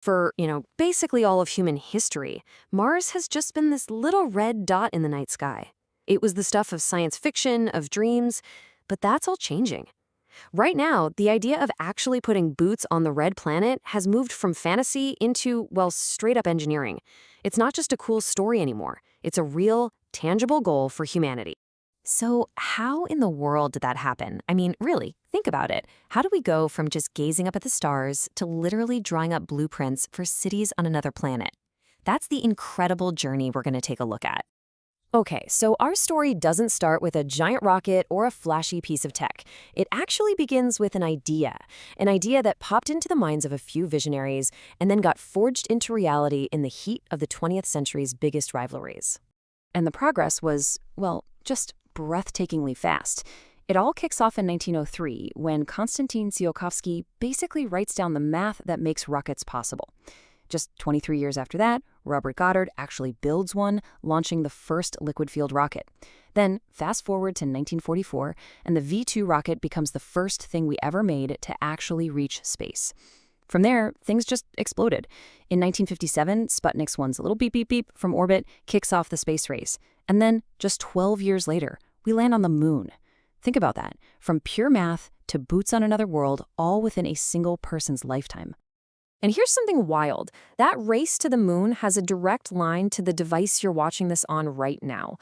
For, basically all of human history, Mars has just been this little red dot in the night sky. It was the stuff of science fiction, of dreams, but that's all changing. Right now, the idea of actually putting boots on the red planet has moved from fantasy into, well, straight-up engineering. It's not just a cool story anymore. It's a real, tangible goal for humanity. So how in the world did that happen? I mean, really, think about it. How do we go from just gazing up at the stars to literally drawing up blueprints for cities on another planet? That's the incredible journey we're going to take a look at. Okay, so our story doesn't start with a giant rocket or a flashy piece of tech. It actually begins with an idea that popped into the minds of a few visionaries and then got forged into reality in the heat of the 20th century's biggest rivalries. And the progress was, well, just breathtakingly fast. It all kicks off in 1903 when Konstantin Tsiolkovsky basically writes down the math that makes rockets possible. Just 23 years after that, Robert Goddard actually builds one, launching the first liquid-fueled rocket. Then, fast forward to 1944, and the V-2 rocket becomes the first thing we ever made to actually reach space. From there, things just exploded. In 1957, Sputnik's one's little beep, beep, beep from orbit kicks off the space race. And then, just 12 years later, we land on the moon. Think about that. From pure math to boots on another world, all within a single person's lifetime. And here's something wild. That race to the moon has a direct line to the device you're watching this on right now.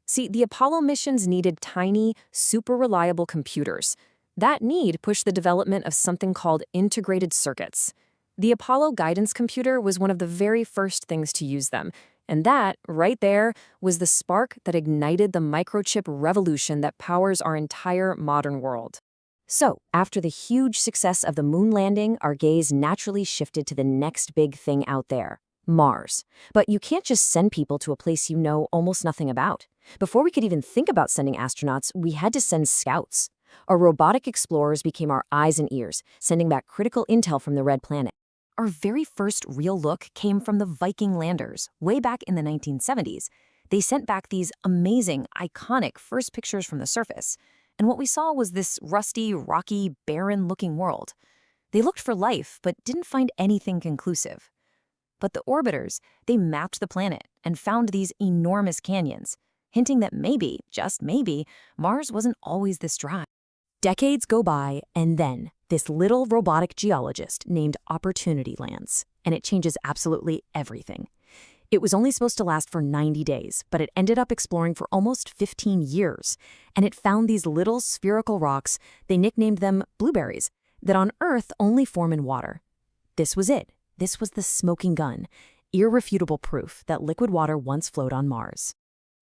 See, the Apollo missions needed tiny, super reliable computers. That need pushed the development of something called integrated circuits. The Apollo guidance computer was one of the very first things to use them. And that, right there, was the spark that ignited the microchip revolution that powers our entire modern world. So, after the huge success of the moon landing, our gaze naturally shifted to the next big thing out there, Mars. But you can't just send people to a place you know almost nothing about. Before we could even think about sending astronauts, we had to send scouts. Our robotic explorers became our eyes and ears, sending back critical intel from the red planet. Our very first real look came from the Viking landers, way back in the 1970s. They sent back these amazing, iconic first pictures from the surface. And what we saw was this rusty, rocky, barren-looking world. They looked for life, but didn't find anything conclusive. But the orbiters, they mapped the planet and found these enormous canyons, hinting that maybe, just maybe, Mars wasn't always this dry. Decades go by, and then this little robotic geologist named Opportunity lands, and it changes absolutely everything. It was only supposed to last for 90 days, but it ended up exploring for almost 15 years, and it found these little spherical rocks, they nicknamed them blueberries, that on Earth only form in water. This was it. This was the smoking gun, irrefutable proof that liquid water once flowed on Mars.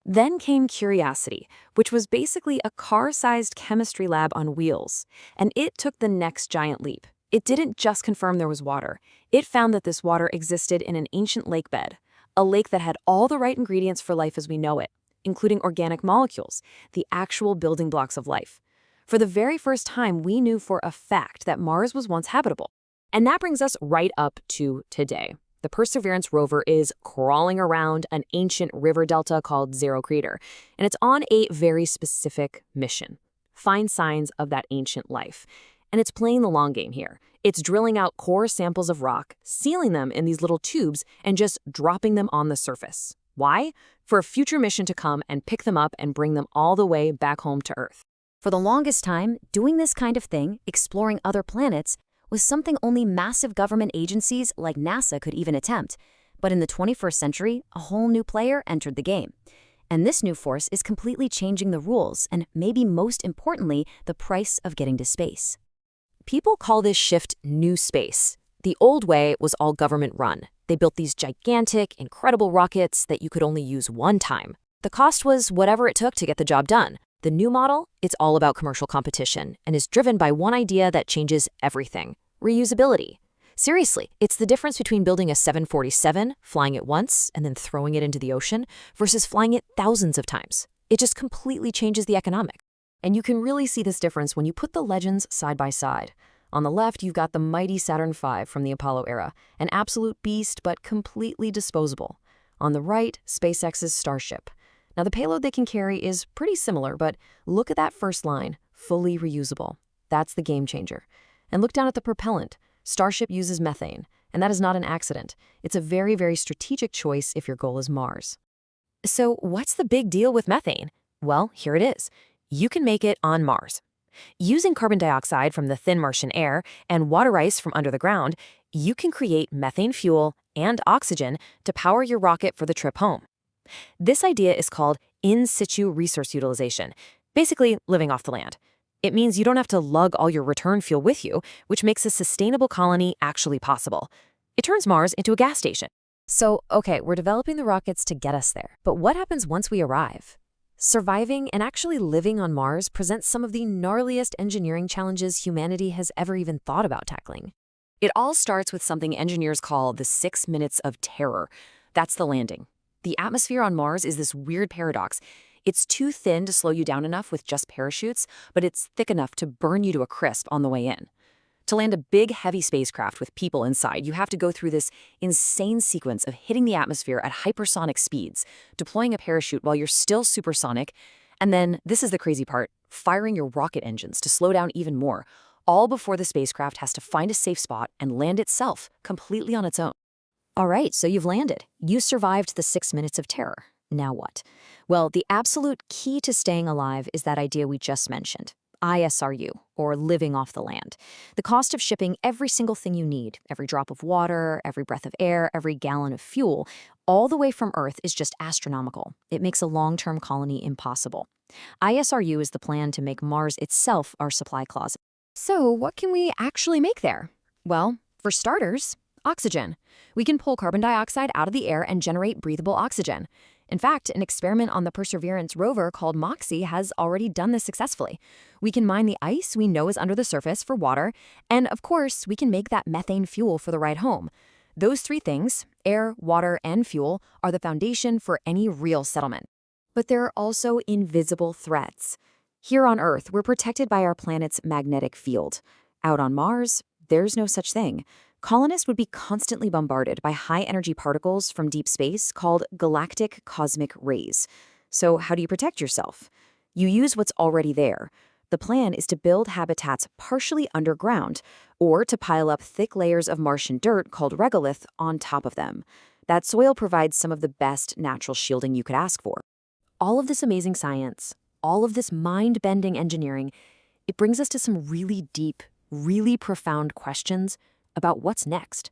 Then came Curiosity, which was basically a car-sized chemistry lab on wheels, and it took the next giant leap. It didn't just confirm there was water. It found that this water existed in an ancient lake bed, a lake that had all the right ingredients for life as we know it, including organic molecules, the actual building blocks of life. For the very first time, we knew for a fact that Mars was once habitable. And that brings us right up to today. The Perseverance rover is crawling around an ancient river delta called Zero Crater, and it's on a very specific mission: find signs of that ancient life. And it's playing the long game here. It's drilling out core samples of rock, sealing them in these little tubes, and just dropping them on the surface. Why? For a future mission to come and pick them up and bring them all the way back home to Earth. For the longest time, doing this kind of thing, exploring other planets, was something only massive government agencies like NASA could even attempt. But in the 21st century, a whole new player entered the game. And this new force is completely changing the rules and, maybe most importantly, the price of getting to space. People call this shift new space. The old way was all government-run. They built these gigantic, incredible rockets that you could only use one time. The cost was whatever it took to get the job done. The new model, it's all about commercial competition and is driven by one idea that changes everything: reusability. Seriously, it's the difference between building a 747, flying it once, and then throwing it into the ocean, versus flying it thousands of times. It just completely changes the economics. And you can really see this difference when you put the legends side by side. On the left, you've got the mighty Saturn V from the Apollo era, an absolute beast but completely disposable. On the right, SpaceX's Starship. Now, the payload they can carry is pretty similar, but look at that first line, fully reusable. That's the game changer. And look down at the propellant. Starship uses methane, And that is not an accident. It's a very, very strategic choice if your goal is Mars. So what's the big deal with methane? Well, here it is. You can make it on Mars. Using carbon dioxide from the thin Martian air and water ice from under the ground, you can create methane fuel and oxygen to power your rocket for the trip home. This idea is called in situ resource utilization, basically living off the land. It means you don't have to lug all your return fuel with you, which makes a sustainable colony actually possible. It turns Mars into a gas station. So, okay, we're developing the rockets to get us there. But what happens once we arrive? Surviving and actually living on Mars presents some of the gnarliest engineering challenges humanity has ever even thought about tackling. It all starts with something engineers call the 6 minutes of terror. That's the landing. The atmosphere on Mars is this weird paradox. It's too thin to slow you down enough with just parachutes, but it's thick enough to burn you to a crisp on the way in. To land a big, heavy spacecraft with people inside, you have to go through this insane sequence of hitting the atmosphere at hypersonic speeds, deploying a parachute while you're still supersonic, and then, this is the crazy part, firing your rocket engines to slow down even more, all before the spacecraft has to find a safe spot and land itself completely on its own. All right, so you've landed. You survived the 6 minutes of terror. Now what? Well, the absolute key to staying alive is that idea we just mentioned. ISRU, or living off the land. The cost of shipping every single thing you need, every drop of water, every breath of air, every gallon of fuel, all the way from Earth is just astronomical. It makes a long-term colony impossible. ISRU is the plan to make Mars itself our supply closet. So what can we actually make there? Well, for starters, oxygen. We can pull carbon dioxide out of the air and generate breathable oxygen. In fact, an experiment on the Perseverance rover called MOXIE has already done this successfully. We can mine the ice we know is under the surface for water, and of course, we can make that methane fuel for the ride home. Those three things, air, water, and fuel, are the foundation for any real settlement. But there are also invisible threats. Here on Earth, we're protected by our planet's magnetic field. Out on Mars, there's no such thing. Colonists would be constantly bombarded by high-energy particles from deep space called galactic cosmic rays. So how do you protect yourself? You use what's already there. The plan is to build habitats partially underground, or to pile up thick layers of Martian dirt called regolith on top of them. That soil provides some of the best natural shielding you could ask for. All of this amazing science, all of this mind-bending engineering, it brings us to some really deep, really profound questions about what's next.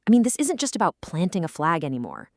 I mean, this isn't just about planting a flag anymore.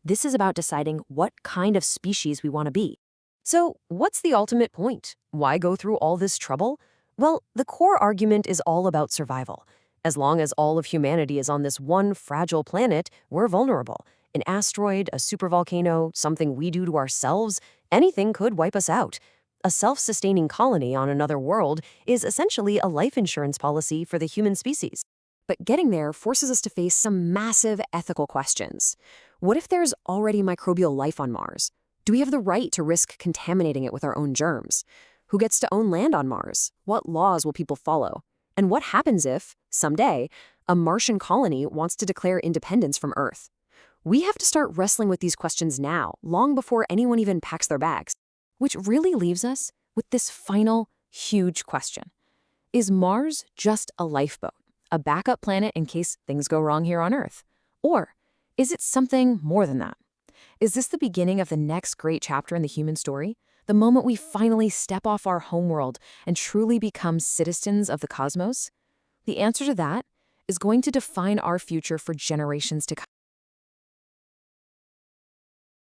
This is about deciding what kind of species we want to be. So, what's the ultimate point? Why go through all this trouble? Well, the core argument is all about survival. As long as all of humanity is on this one fragile planet, we're vulnerable. An asteroid, a supervolcano, something we do to ourselves, anything could wipe us out. A self-sustaining colony on another world is essentially a life insurance policy for the human species. But getting there forces us to face some massive ethical questions. What if there's already microbial life on Mars? Do we have the right to risk contaminating it with our own germs? Who gets to own land on Mars? What laws will people follow? And what happens if, someday, a Martian colony wants to declare independence from Earth? We have to start wrestling with these questions now, long before anyone even packs their bags. Which really leaves us with this final, huge question. Is Mars just a lifeboat? A backup planet in case things go wrong here on Earth? Or is it something more than that? Is this the beginning of the next great chapter in the human story? The moment we finally step off our homeworld and truly become citizens of the cosmos? The answer to that is going to define our future for generations to come.